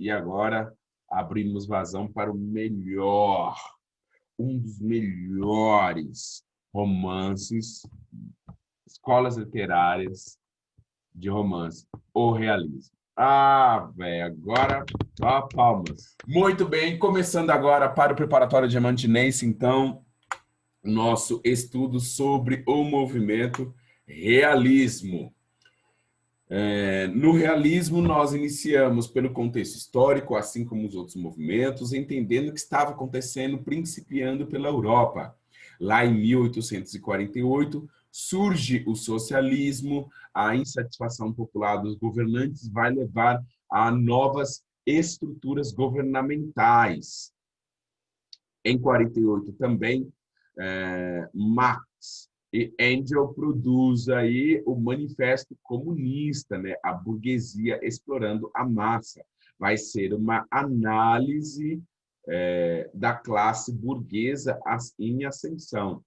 E agora abrimos vazão para o melhor, um dos melhores romances, escolas literárias de romance, o realismo. Ah, velho, agora ó, palmas. Muito bem, começando agora para o preparatório diamantinense, então, nosso estudo sobre o movimento realismo. No realismo, nós iniciamos pelo contexto histórico, assim como os outros movimentos, entendendo o que estava acontecendo, principiando pela Europa. Lá em 1848, surge o socialismo, a insatisfação popular dos governantes vai levar a novas estruturas governamentais. Em 48 também, Marx e Engels produz aí o Manifesto Comunista, né? A burguesia explorando a massa. Vai ser uma análise da classe burguesa em ascensão.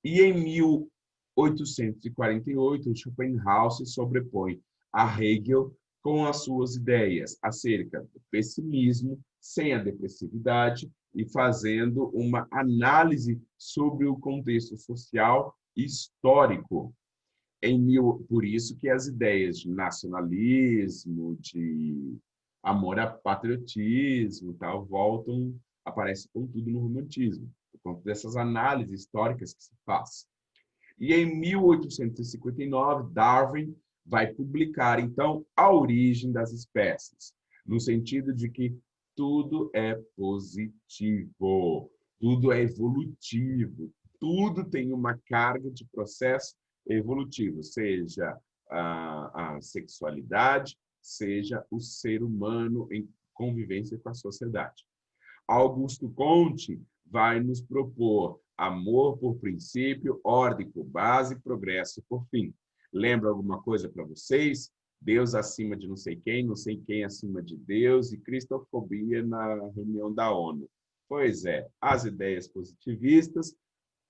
E em 1848, Schopenhauer se sobrepõe a Hegel com as suas ideias acerca do pessimismo, sem a depressividade, e fazendo uma análise sobre o contexto social e histórico. Por isso que as ideias de nacionalismo, de amor a patriotismo, tal, aparecem com tudo no romantismo, por conta dessas análises históricas que se faz. E em 1859, Darwin vai publicar, então, A Origem das Espécies, no sentido de que tudo é positivo, tudo é evolutivo, tudo tem uma carga de processo evolutivo, seja a sexualidade, seja o ser humano em convivência com a sociedade. Augusto Comte vai nos propor amor por princípio, ordem por base, progresso por fim. Lembra alguma coisa para vocês? Deus acima de não sei quem acima de Deus e cristofobia na reunião da ONU. Pois é, as ideias positivistas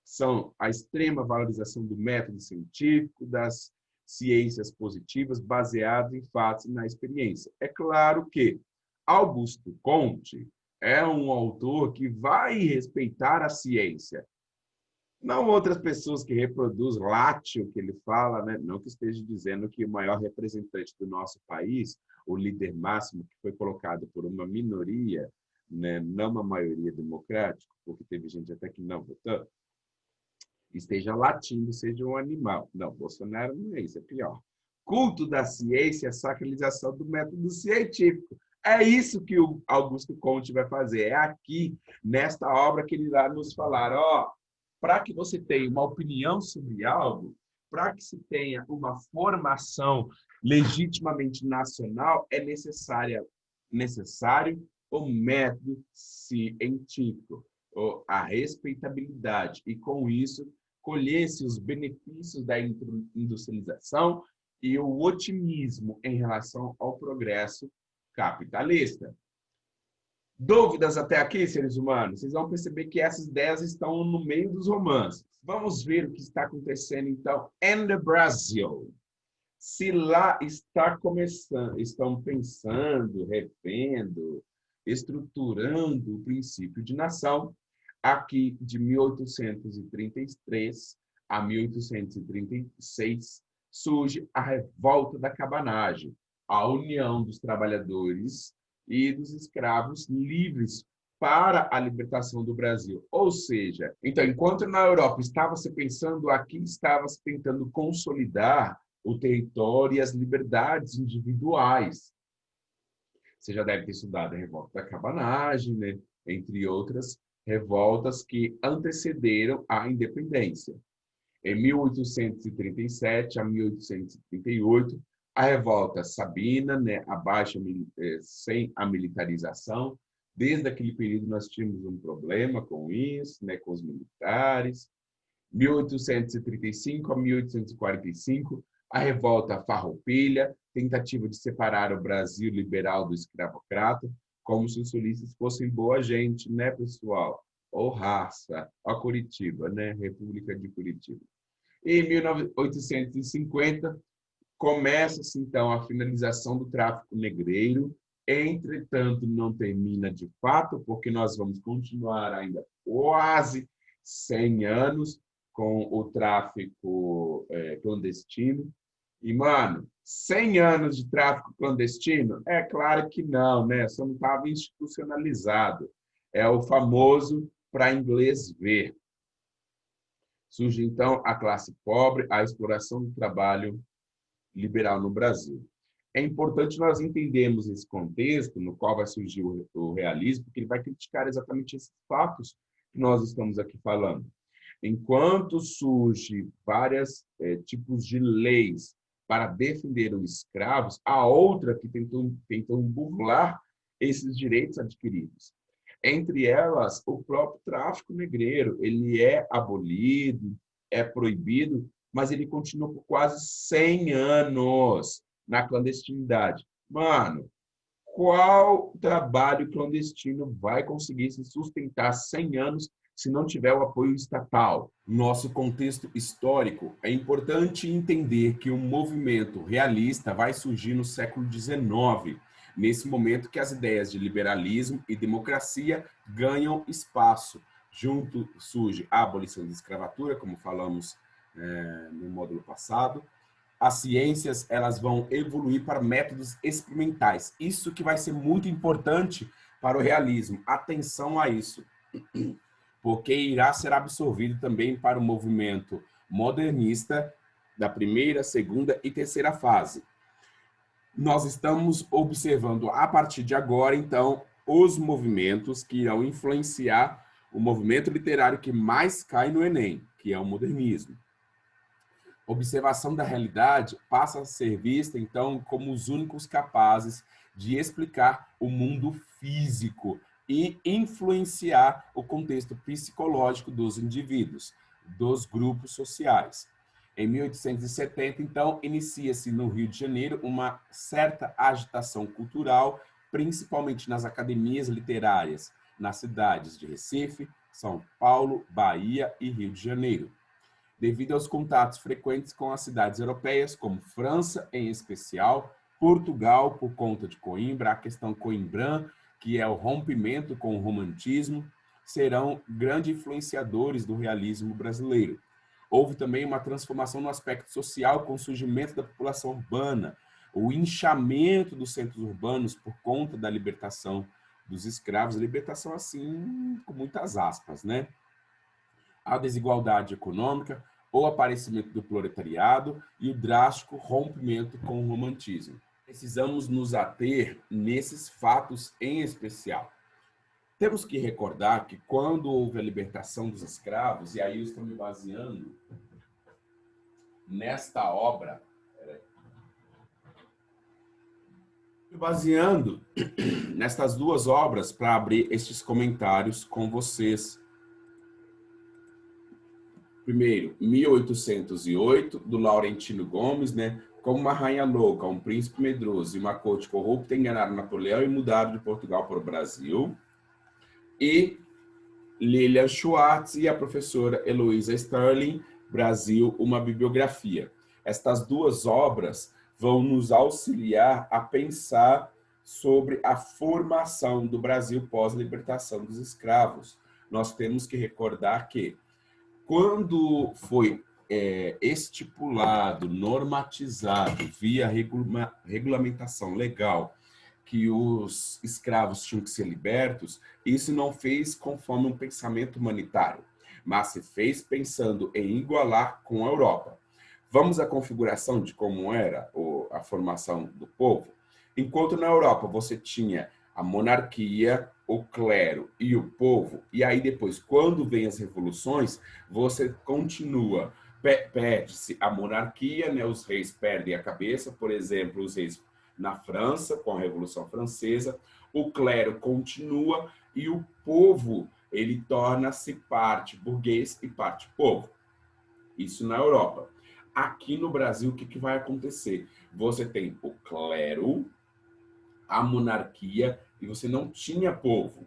são a extrema valorização do método científico, das ciências positivas baseadas em fatos e na experiência. É claro que Augusto Comte é um autor que vai respeitar a ciência. Não outras pessoas que reproduzem látil o que ele fala, né? Não que esteja dizendo que o maior representante do nosso país, o líder máximo, que foi colocado por uma minoria, né? Não uma maioria democrática, porque teve gente até que não votou, esteja latindo, seja um animal. Não, Bolsonaro não é isso, é pior. Culto da ciência, sacralização do método científico. É isso que o Augusto Comte vai fazer. É aqui, nesta obra, que ele irá nos falar. Para que você tenha uma opinião sobre algo, para que se tenha uma formação legitimamente nacional, é necessário o método científico, a respeitabilidade. E, com isso, colher-se os benefícios da industrialização e o otimismo em relação ao progresso capitalista. Dúvidas até aqui, seres humanos? Vocês vão perceber que essas ideias estão no meio dos romances. Vamos ver o que está acontecendo, então, in the Brasil. Se lá está começando, estão pensando, revendo, estruturando o princípio de nação, aqui de 1833 a 1836 surge a Revolta da Cabanagem, a união dos trabalhadores e dos escravos livres para a libertação do Brasil. Ou seja, então, enquanto na Europa estava se pensando, aqui estava se tentando consolidar o território e as liberdades individuais. Você já deve ter estudado a Revolta da Cabanagem, né? Entre outras revoltas que antecederam a independência. Em 1837 a 1838, a Revolta Sabina, né? Sem a militarização. Desde aquele período nós tínhamos um problema com isso, né? Com os militares. 1835 a 1845, a Revolta Farroupilha, tentativa de separar o Brasil liberal do escravocrata, como se os sulistas fossem boa gente, né, pessoal? Ou raça, ó Curitiba, né? República de Curitiba. E em 1850, começa-se, então, a finalização do tráfico negreiro Entretanto, não termina de fato, porque nós vamos continuar ainda quase 100 anos com o tráfico clandestino. E, mano, 100 anos de tráfico clandestino? É claro que não, né? Só não estava institucionalizado. É o famoso para inglês ver. Surge, então, a classe pobre, a exploração do trabalho liberal no Brasil. É importante nós entendermos esse contexto no qual vai surgir o realismo, porque ele vai criticar exatamente esses fatos que nós estamos aqui falando. Enquanto surge vários tipos de leis para defender os escravos, há outra que tentam burlar esses direitos adquiridos. Entre elas, o próprio tráfico negreiro, ele é abolido, é proibido, mas ele continua por quase 100 anos na clandestinidade. Mano, qual trabalho clandestino vai conseguir se sustentar 100 anos se não tiver o apoio estatal? Nosso contexto histórico, é importante entender que o movimento realista vai surgir no século XIX, nesse momento que as ideias de liberalismo e democracia ganham espaço. Junto surge a abolição da escravatura, como falamos no módulo passado. As ciências elas vão evoluir para métodos experimentais. Isso que vai ser muito importante para o realismo. Atenção a isso, porque irá ser absorvido também para o movimento modernista da primeira, segunda e terceira fase. Nós estamos observando a partir de agora, então, os movimentos que irão influenciar o movimento literário que mais cai no Enem, que é o modernismo. Observação da realidade passa a ser vista, então, como os únicos capazes de explicar o mundo físico e influenciar o contexto psicológico dos indivíduos, dos grupos sociais. Em 1870, então, inicia-se no Rio de Janeiro uma certa agitação cultural, principalmente nas academias literárias, nas cidades de Recife, São Paulo, Bahia e Rio de Janeiro. Devido aos contatos frequentes com as cidades europeias, como França em especial, Portugal por conta de Coimbra, a questão Coimbrã, que é o rompimento com o romantismo, serão grandes influenciadores do realismo brasileiro. Houve também uma transformação no aspecto social com o surgimento da população urbana, o inchamento dos centros urbanos por conta da libertação dos escravos, libertação assim com muitas aspas, né? A desigualdade econômica, o aparecimento do proletariado e o drástico rompimento com o romantismo. Precisamos nos ater nesses fatos em especial. Temos que recordar que quando houve a libertação dos escravos, e aí eu estou me baseando nesta obra, baseando nestas duas obras para abrir estes comentários com vocês. Primeiro, 1808, do Laurentino Gomes, né? Como uma rainha louca, um príncipe medroso e uma corte corrupta enganaram Napoleão e mudaram de Portugal para o Brasil. E Lilian Schwartz e a professora Heloísa Sterling, Brasil, uma bibliografia. Estas duas obras vão nos auxiliar a pensar sobre a formação do Brasil pós-libertação dos escravos. Nós temos que recordar que quando foi estipulado, normatizado via regulamentação legal que os escravos tinham que ser libertos, isso não fez conforme um pensamento humanitário, mas se fez pensando em igualar com a Europa. Vamos à configuração de como era a formação do povo? Enquanto na Europa você tinha a monarquia, o clero e o povo, e aí depois, quando vem as revoluções, você continua, perde-se a monarquia, né? Os reis perdem a cabeça, por exemplo, os reis na França, com a Revolução Francesa, o clero continua e o povo, ele torna-se parte burguês e parte povo. Isso na Europa. Aqui no Brasil, o que vai acontecer? Você tem o clero, a monarquia, e você não tinha povo.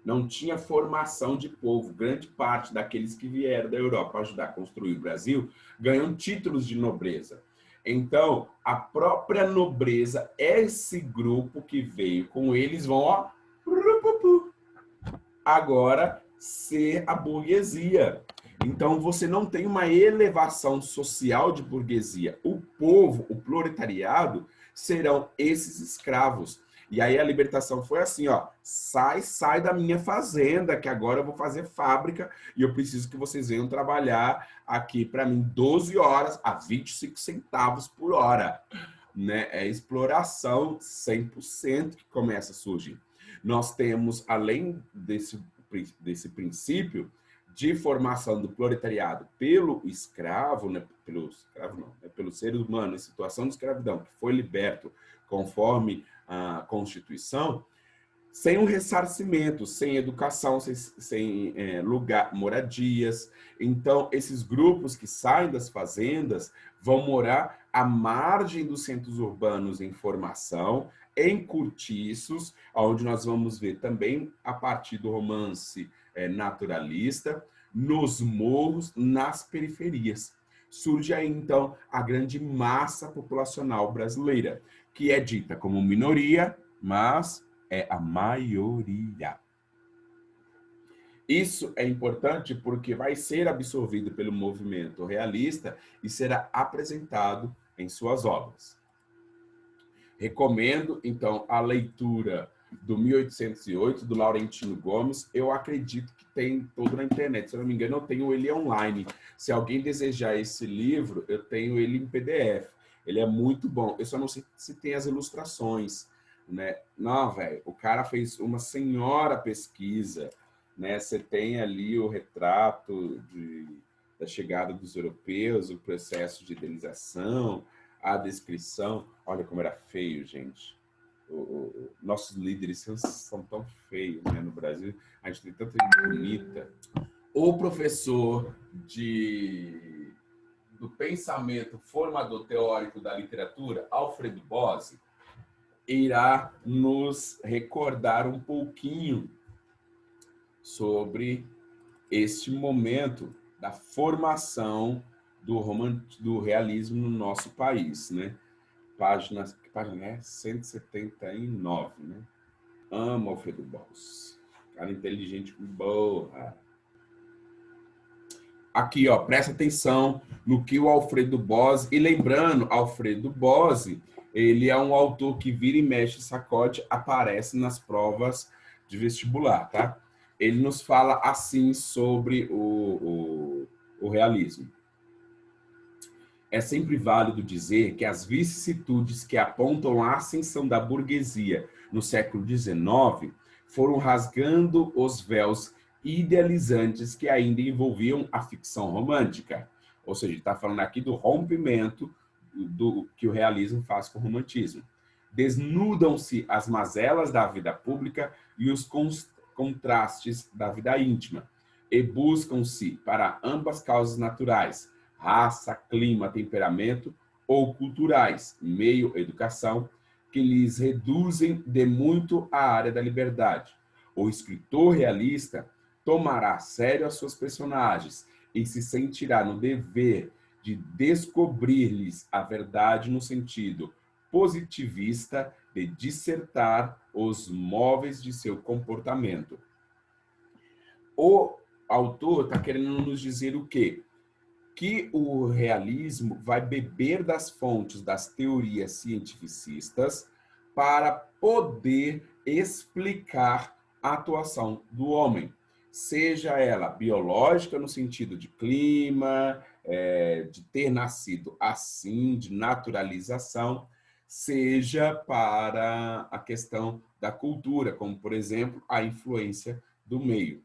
Não tinha formação de povo. Grande parte daqueles que vieram da Europa para ajudar a construir o Brasil ganham títulos de nobreza. Então, a própria nobreza, esse grupo que veio com eles, vão, ó, agora ser a burguesia. Então, você não tem uma elevação social de burguesia. O povo, o proletariado, serão esses escravos. E aí a libertação foi assim, ó, sai da minha fazenda, que agora eu vou fazer fábrica e eu preciso que vocês venham trabalhar aqui para mim 12 horas a 25 centavos por hora. Né? É exploração 100% que começa a surgir. Nós temos, além desse princípio de formação do proletariado pelo escravo, né? Pelo ser humano em situação de escravidão, que foi liberto conforme a Constituição, sem um ressarcimento, sem educação, sem lugar, moradias. Então, esses grupos que saem das fazendas vão morar à margem dos centros urbanos em formação, em cortiços, onde nós vamos ver também, a partir do romance naturalista, nos morros, nas periferias. Surge aí, então, a grande massa populacional brasileira, que é dita como minoria, mas é a maioria. Isso é importante porque vai ser absorvido pelo movimento realista e será apresentado em suas obras. Recomendo, então, a leitura do 1808, do Laurentino Gomes. Eu acredito que tem todo na internet. Se eu não me engano, eu tenho ele online. Se alguém desejar esse livro, eu tenho ele em PDF. Ele é muito bom. Eu só não sei se tem as ilustrações, né? Não, velho, o cara fez uma senhora pesquisa, né? Você tem ali o retrato da chegada dos europeus, o processo de idealização, a descrição. Olha como era feio, gente. Nossos líderes são tão feios, né? No Brasil, a gente tem tanta gente bonita. O professor do pensamento formador teórico da literatura, Alfredo Bose, irá nos recordar um pouquinho sobre este momento da formação do realismo no nosso país, né? Página 179, né? Amo Alfredo Bose. Cara inteligente com boa. Aqui, ó, presta atenção no que o Alfredo Bose... E lembrando, Alfredo Bose, ele é um autor que vira e mexe, sacode, aparece nas provas de vestibular, tá? Ele nos fala assim sobre o realismo. É sempre válido dizer que as vicissitudes que apontam a ascensão da burguesia no século XIX foram rasgando os véus idealizantes que ainda envolviam a ficção romântica. Ou seja, está falando aqui do rompimento do que o realismo faz com o romantismo. Desnudam-se as mazelas da vida pública e os contrastes da vida íntima, e buscam-se para ambas causas naturais, raça, clima, temperamento, ou culturais, meio, educação, que lhes reduzem de muito a área da liberdade. O escritor realista tomará a sério as suas personagens e se sentirá no dever de descobrir-lhes a verdade no sentido positivista de dissertar os móveis de seu comportamento. O autor está querendo nos dizer o quê? Que o realismo vai beber das fontes das teorias cientificistas para poder explicar a atuação do homem, seja ela biológica no sentido de clima, de ter nascido assim, de naturalização, seja para a questão da cultura, como, por exemplo, a influência do meio.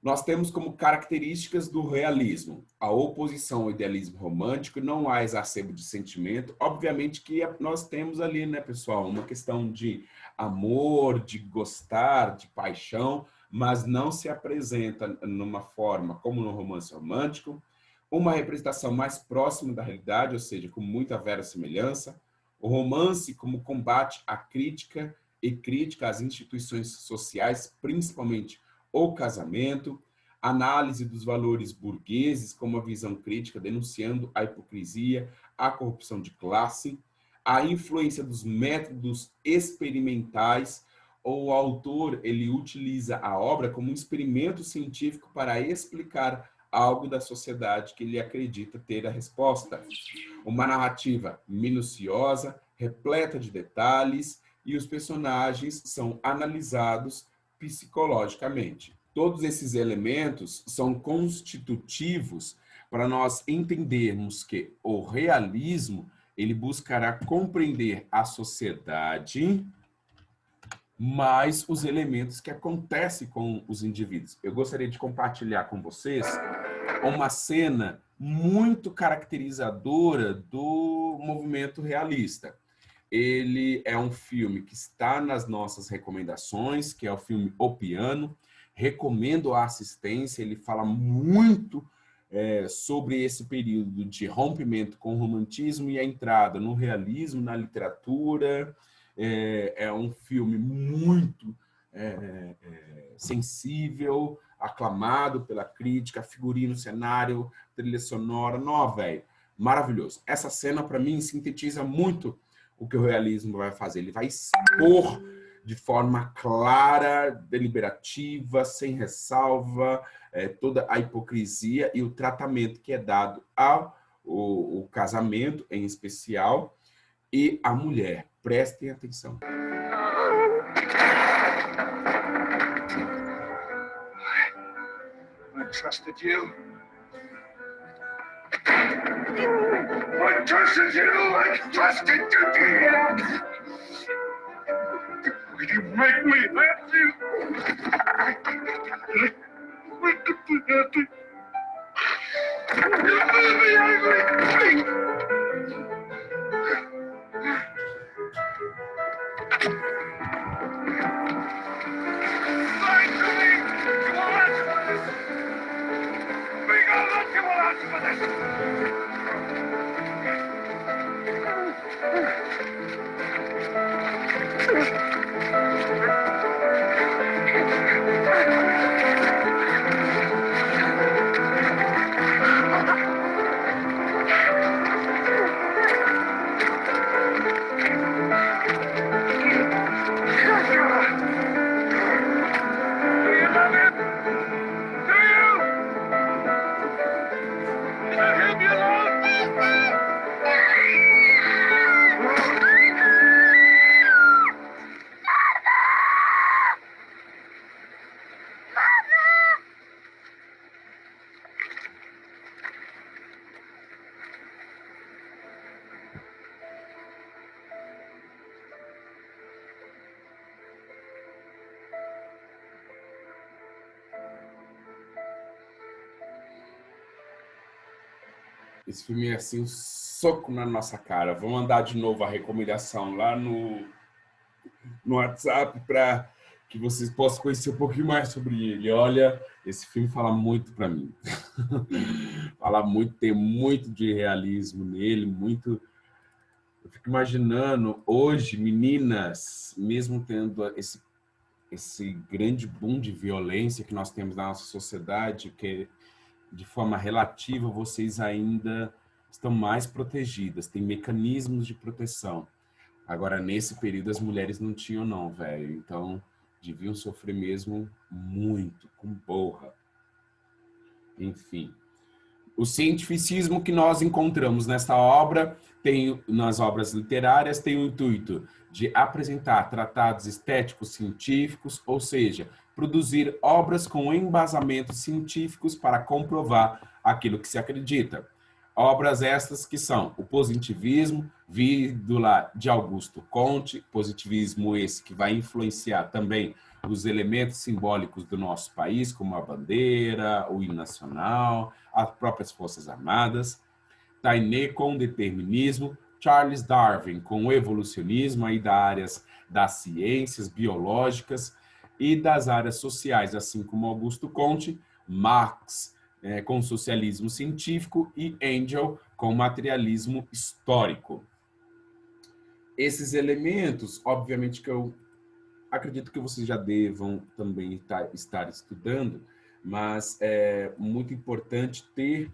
Nós temos como características do realismo a oposição ao idealismo romântico, não há exacerbo de sentimento. Obviamente que nós temos ali, né, pessoal, uma questão de amor, de gostar, de paixão, mas não se apresenta numa forma como no romance romântico, uma representação mais próxima da realidade, ou seja, com muita verossimilhança. O romance como combate à crítica e crítica às instituições sociais, principalmente o casamento, análise dos valores burgueses como a visão crítica, denunciando a hipocrisia, a corrupção de classe, a influência dos métodos experimentais. O autor ele utiliza a obra como um experimento científico para explicar algo da sociedade que ele acredita ter a resposta. Uma narrativa minuciosa, repleta de detalhes, e os personagens são analisados psicologicamente. Todos esses elementos são constitutivos para nós entendermos que o realismo ele buscará compreender a sociedade, mais os elementos que acontecem com os indivíduos. Eu gostaria de compartilhar com vocês uma cena muito caracterizadora do movimento realista. Ele é um filme que está nas nossas recomendações, que é o filme O Piano. Recomendo a assistência, ele fala muito sobre esse período de rompimento com o romantismo e a entrada no realismo, na literatura. É um filme muito sensível, aclamado pela crítica, figurino, cenário, trilha sonora. Não, velho, maravilhoso. Essa cena, para mim, sintetiza muito o que o realismo vai fazer. Ele vai expor de forma clara, deliberativa, sem ressalva, toda a hipocrisia e o tratamento que é dado ao o casamento, em especial, e a mulher. Prestem atenção. I trusted you. I trusted you. I trusted you, dear. Will you make me happy? Make me happy. You made me angry. Lie to me. You will answer for this. Be God that you will answer for this. Esse filme é assim, um soco na nossa cara. Vou mandar de novo a recomendação lá no WhatsApp para que vocês possam conhecer um pouquinho mais sobre ele. Olha, esse filme fala muito para mim. Fala muito, tem muito de realismo nele, muito. Eu fico imaginando hoje, meninas, mesmo tendo esse grande boom de violência que nós temos na nossa sociedade, que de forma relativa, vocês ainda estão mais protegidas, têm mecanismos de proteção. Agora, nesse período, as mulheres não tinham, não, velho. Então, deviam sofrer mesmo muito, com borra. Enfim. O cientificismo que nós encontramos nesta obra, nas obras literárias, tem o intuito de apresentar tratados estéticos científicos, ou seja, produzir obras com embasamentos científicos para comprovar aquilo que se acredita. Obras estas que são o positivismo, vindo lá de Augusto Comte, positivismo esse que vai influenciar também os elementos simbólicos do nosso país, como a bandeira, o hino nacional, as próprias Forças Armadas. Taine com o determinismo, Charles Darwin com o evolucionismo aí das ciências biológicas e das áreas sociais, assim como Augusto Comte, Marx com o socialismo científico e Engels com o materialismo histórico. Esses elementos, obviamente que eu acredito que vocês já devam também estar estudando, mas é muito importante ter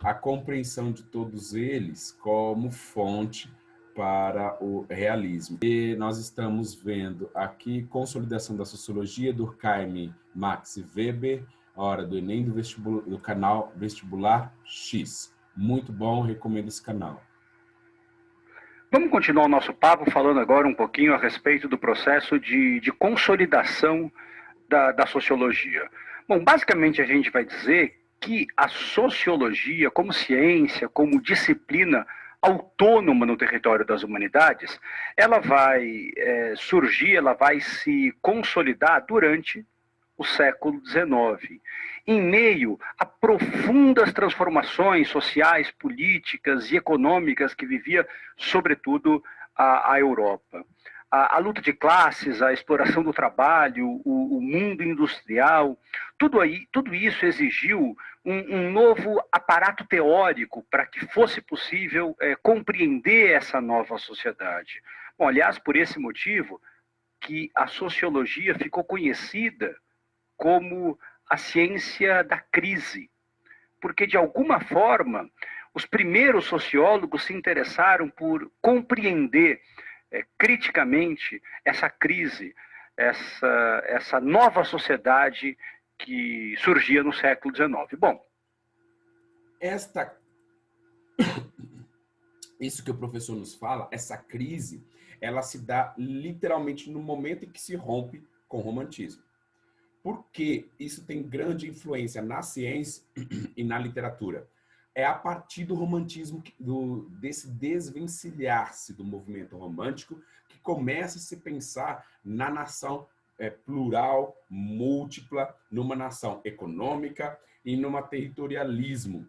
a compreensão de todos eles como fonte para o realismo. E nós estamos vendo aqui Consolidação da Sociologia, Durkheim, Max Weber, a hora do Enem do canal Vestibular X. Muito bom, recomendo esse canal. Vamos continuar o nosso papo falando agora um pouquinho a respeito do processo de consolidação da sociologia. Bom, basicamente a gente vai dizer que a sociologia, como ciência, como disciplina autônoma no território das humanidades, ela vai surgir, ela vai se consolidar durante o século XIX, em meio a profundas transformações sociais, políticas e econômicas que vivia, sobretudo, a Europa. A luta de classes, a exploração do trabalho, o mundo industrial, tudo isso exigiu um novo aparato teórico para que fosse possível compreender essa nova sociedade. Bom, aliás, por esse motivo que a sociologia ficou conhecida como a ciência da crise, porque, de alguma forma, os primeiros sociólogos se interessaram por compreender criticamente essa crise, essa nova sociedade que surgia no século XIX. Bom, isso que o professor nos fala, essa crise, ela se dá literalmente no momento em que se rompe com o romantismo. Porque isso tem grande influência na ciência e na literatura. É a partir do romantismo, desse desvencilhar-se do movimento romântico, que começa a se pensar na nação plural, múltipla, numa nação econômica e num territorialismo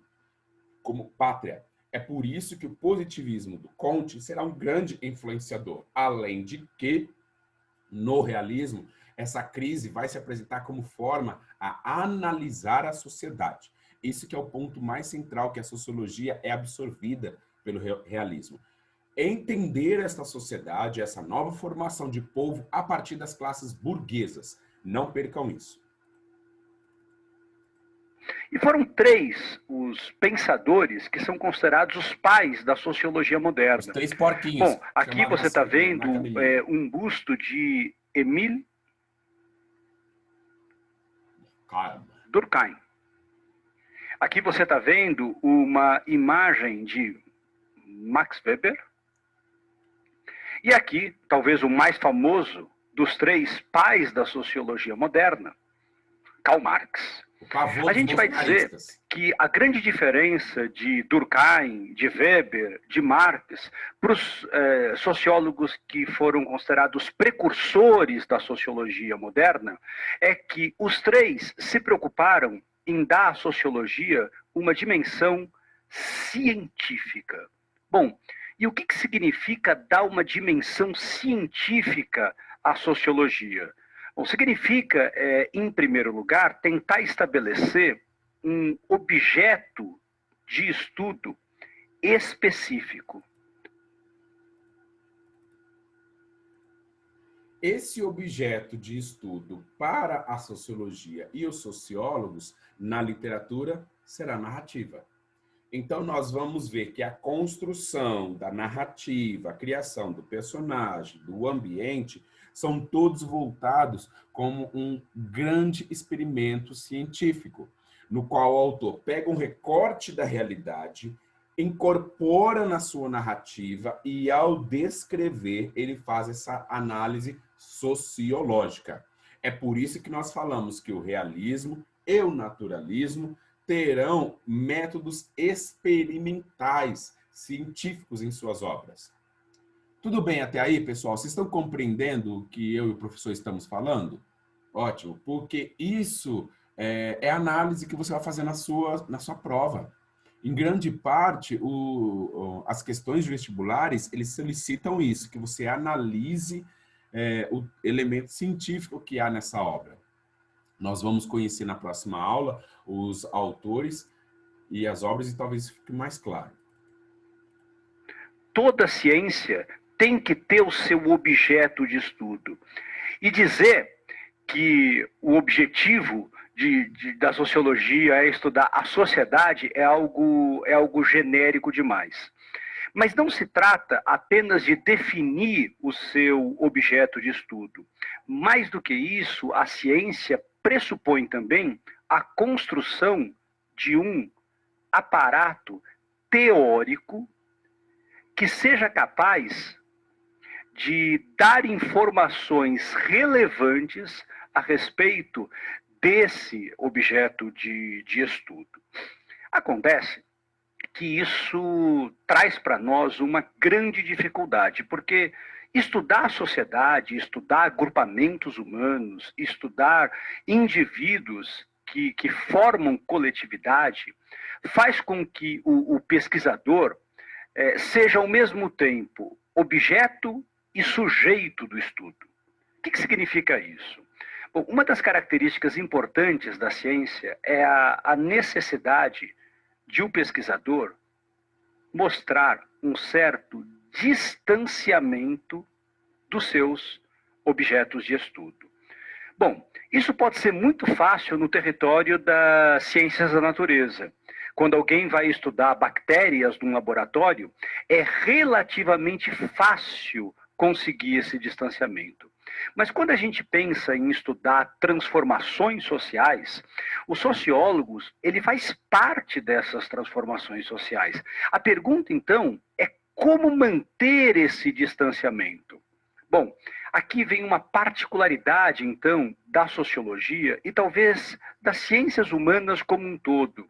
como pátria. É por isso que o positivismo do Comte será um grande influenciador, além de que, no realismo, essa crise vai se apresentar como forma a analisar a sociedade. Esse que é o ponto mais central, que a sociologia é absorvida pelo realismo. Entender esta sociedade, essa nova formação de povo a partir das classes burguesas. Não percam isso. E foram 3 os pensadores que são considerados os pais da sociologia moderna. Os 3 porquinhos. Bom, aqui você está vendo um busto de Émile Durkheim. Aqui você está vendo uma imagem de Max Weber. E aqui, talvez o mais famoso dos 3 pais da sociologia moderna, Karl Marx. A gente vai dizer que a grande diferença de Durkheim, de Weber, de Marx, para os sociólogos que foram considerados precursores da sociologia moderna, é que os 3 se preocuparam em dar à sociologia uma dimensão científica. Bom, e o que significa dar uma dimensão científica à sociologia? Bom, significa, em primeiro lugar, tentar estabelecer um objeto de estudo específico. Esse objeto de estudo para a sociologia e os sociólogos, na literatura, será narrativa. Então, nós vamos ver que a construção da narrativa, a criação do personagem, do ambiente, são todos voltados como um grande experimento científico, no qual o autor pega um recorte da realidade, incorpora na sua narrativa e, ao descrever, ele faz essa análise sociológica. É por isso que nós falamos que o realismo e o naturalismo terão métodos experimentais, científicos em suas obras. Tudo bem até aí, pessoal? Vocês estão compreendendo o que eu e o professor estamos falando? Ótimo, porque isso é a análise que você vai fazer na sua prova. Em grande parte, as questões vestibulares, eles solicitam isso, que você analise o elemento científico que há nessa obra. Nós vamos conhecer na próxima aula os autores e as obras e talvez fique mais claro. Toda ciência tem que ter o seu objeto de estudo. E dizer que o objetivo da sociologia é estudar a sociedade é algo genérico demais. Mas não se trata apenas de definir o seu objeto de estudo. Mais do que isso, a ciência pressupõe também a construção de um aparato teórico que seja capaz de dar informações relevantes a respeito desse objeto de estudo. Acontece que isso traz para nós uma grande dificuldade, porque estudar a sociedade, estudar agrupamentos humanos, estudar indivíduos que formam coletividade, faz com que o pesquisador seja ao mesmo tempo objeto e sujeito do estudo. O que significa isso? Bom, uma das características importantes da ciência é a necessidade de um pesquisador mostrar um certo distanciamento dos seus objetos de estudo. Bom, isso pode ser muito fácil no território das ciências da natureza. Quando alguém vai estudar bactérias num laboratório, é relativamente fácil conseguir esse distanciamento. Mas quando a gente pensa em estudar transformações sociais, os sociólogos, ele faz parte dessas transformações sociais. A pergunta, então, é como manter esse distanciamento? Bom, aqui vem uma particularidade, então, da sociologia e talvez das ciências humanas como um todo.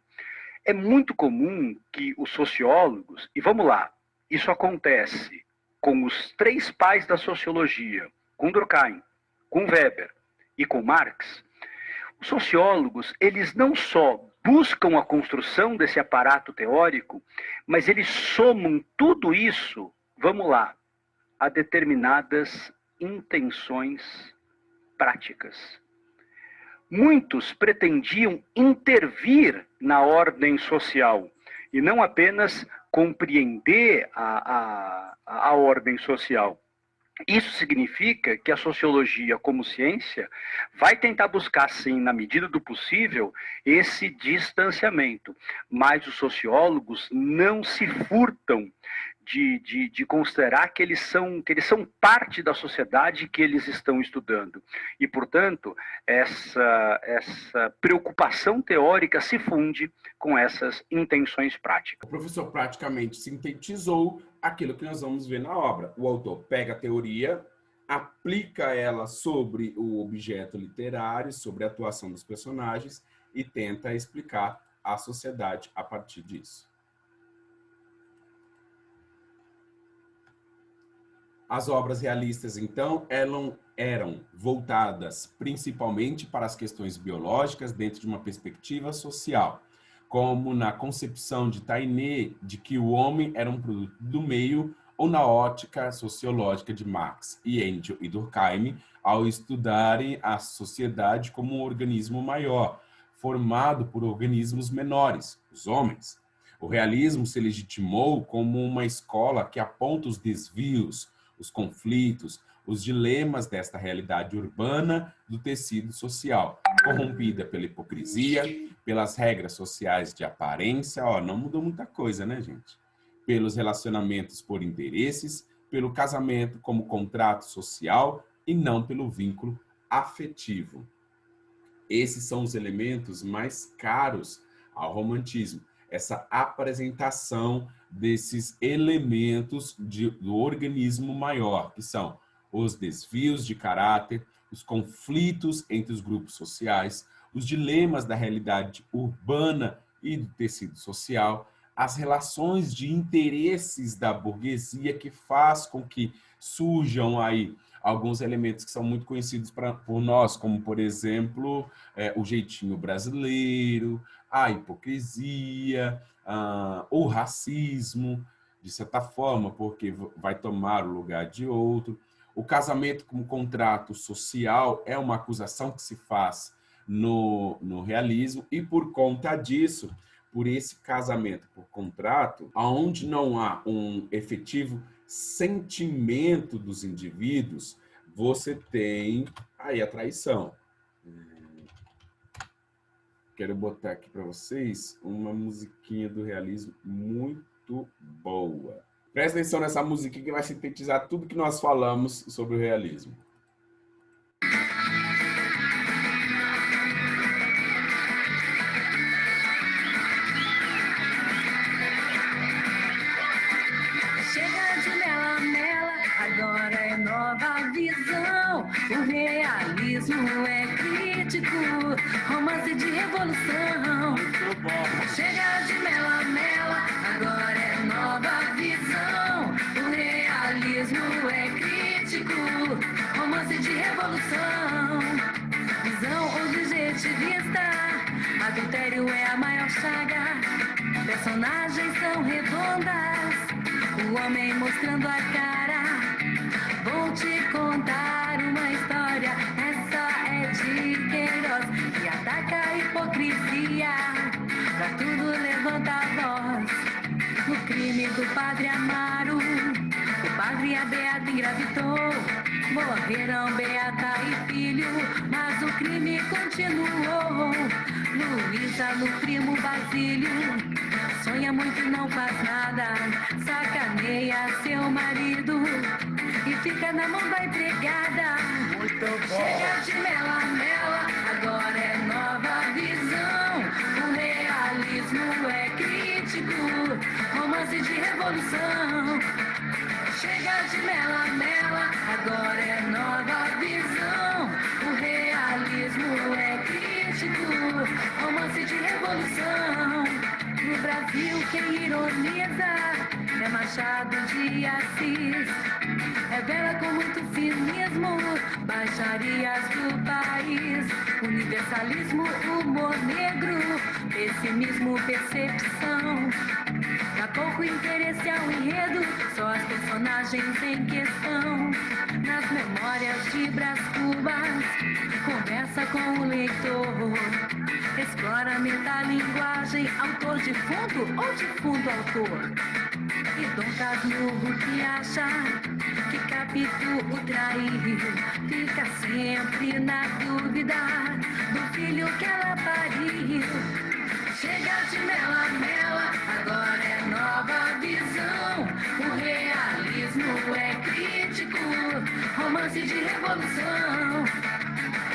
É muito comum que os sociólogos, e vamos lá, isso acontece com os três pais da sociologia, com Durkheim, com Weber e com Marx, os sociólogos, eles não só buscam a construção desse aparato teórico, mas eles somam tudo isso, vamos lá, a determinadas intenções práticas. Muitos pretendiam intervir na ordem social e não apenas compreender a ordem social. Isso significa que a sociologia, como ciência, vai tentar buscar, sim, na medida do possível, esse distanciamento. Mas os sociólogos não se furtam de considerar que eles são parte da sociedade que eles estão estudando. E, portanto, essa preocupação teórica se funde com essas intenções práticas. O professor praticamente sintetizou aquilo que nós vamos ver na obra. O autor pega a teoria, aplica ela sobre o objeto literário, sobre a atuação dos personagens e tenta explicar a sociedade a partir disso. As obras realistas, então, eram voltadas principalmente para as questões biológicas dentro de uma perspectiva social, como na concepção de Taine de que o homem era um produto do meio, ou na ótica sociológica de Marx e Engels e Durkheim, ao estudarem a sociedade como um organismo maior, formado por organismos menores, os homens. O realismo se legitimou como uma escola que aponta os desvios, os conflitos, os dilemas desta realidade urbana do tecido social, corrompida pela hipocrisia, pelas regras sociais de aparência, não mudou muita coisa, né, gente? Pelos relacionamentos por interesses, pelo casamento como contrato social e não pelo vínculo afetivo. Esses são os elementos mais caros ao romantismo, essa apresentação desses elementos do organismo maior, que são os desvios de caráter, os conflitos entre os grupos sociais, os dilemas da realidade urbana e do tecido social, as relações de interesses da burguesia que faz com que surjam aí alguns elementos que são muito conhecidos por nós, como, por exemplo, o jeitinho brasileiro, a hipocrisia, o racismo, de certa forma, porque vai tomar o lugar de outro. O casamento como contrato social é uma acusação que se faz no realismo, e por conta disso, por esse casamento por contrato, onde não há um efetivo sentimento dos indivíduos, você tem aí a traição. quero botar aqui para vocês uma musiquinha do realismo muito boa. Presta atenção nessa musiquinha que vai sintetizar tudo que nós falamos sobre o realismo. Chega de mela-mela, agora é nova visão. O realismo é crítico, romance de revolução. Muito bom. Chega de mela-mela, agora é nova visão. O realismo é crítico, romance de revolução. Visão objetivista, adultério é a maior chaga. Personagens são redondas, o homem mostrando a cara. Vou te contar uma história, essa é de Queiroz, que ataca a hipocrisia, pra tudo levanta a voz. No crime do padre Amaro, o padre e a Beata engravidou. Morreram Beata e filho, mas o crime continuou. Luísa no primo Basílio, sonha muito e não faz nada. Sacaneia seu marido e fica na mão da empregada. Muito bom. Chega de mela-mela, agora é nova visão. O realismo é crítico, romance de revolução. Chega de mela-mela, agora é nova visão. O realismo é crítico, romance de revolução. No Brasil quem ironiza é Machado de Assis. Revela com muito cinismo baixarias do país. Universalismo, humor negro, pessimismo, percepção. Dá pouco interesse ao enredo, só as personagens em questão. Nas memórias de Brás Cubas, conversa com o leitor. Explora metalinguagem, autor de fundo ou de fundo autor. E Dom Casmurro que acha que Capitu o traiu, fica sempre na dúvida do filho que ela pariu. Chega de mela-mela, agora é nova visão. O realismo é crítico, romance de revolução.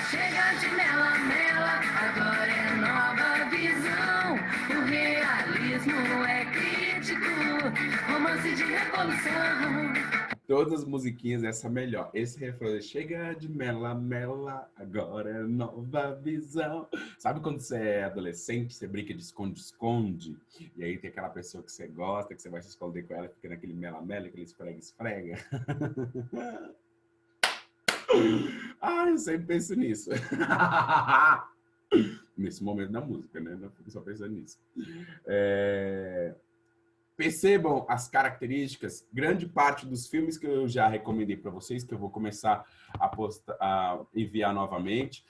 Chega de mela-mela, agora é nova visão. O realismo é crítico, romance de revolução. Todas as musiquinhas, essa é melhor. Esse refrão, chega de mela-mela, agora é nova visão. Sabe quando você é adolescente, você brinca de esconde-esconde, e aí tem aquela pessoa que você gosta, que você vai se esconder com ela, fica naquele mela-mela, aquele esfrega-esfrega. Eu sempre penso nisso. Nesse momento da música, né? Não fico só pensando nisso. Percebam as características, grande parte dos filmes que eu já recomendei para vocês, que eu vou começar a enviar novamente,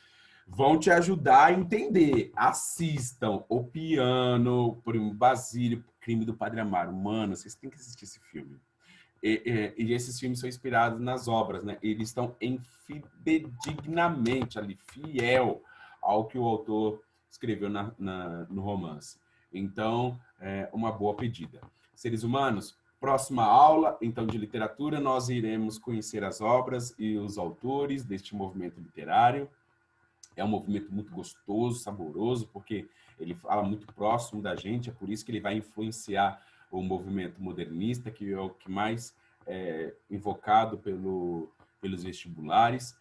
vão te ajudar a entender. Assistam O Piano, Primo Basílio, Crime do Padre Amaro. Mano, vocês têm que assistir esse filme. E esses filmes são inspirados nas obras, né? Eles estão fidedignamente ali, fiel ao que o autor escreveu no romance. Então, é uma boa pedida. Seres humanos, próxima aula, então, de literatura, nós iremos conhecer as obras e os autores deste movimento literário. É um movimento muito gostoso, saboroso, porque ele fala muito próximo da gente, é por isso que ele vai influenciar o movimento modernista, que é o que mais é invocado pelos vestibulares.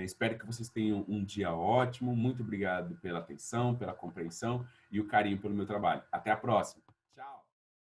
Espero que vocês tenham um dia ótimo. Muito obrigado pela atenção, pela compreensão e o carinho pelo meu trabalho. Até a próxima!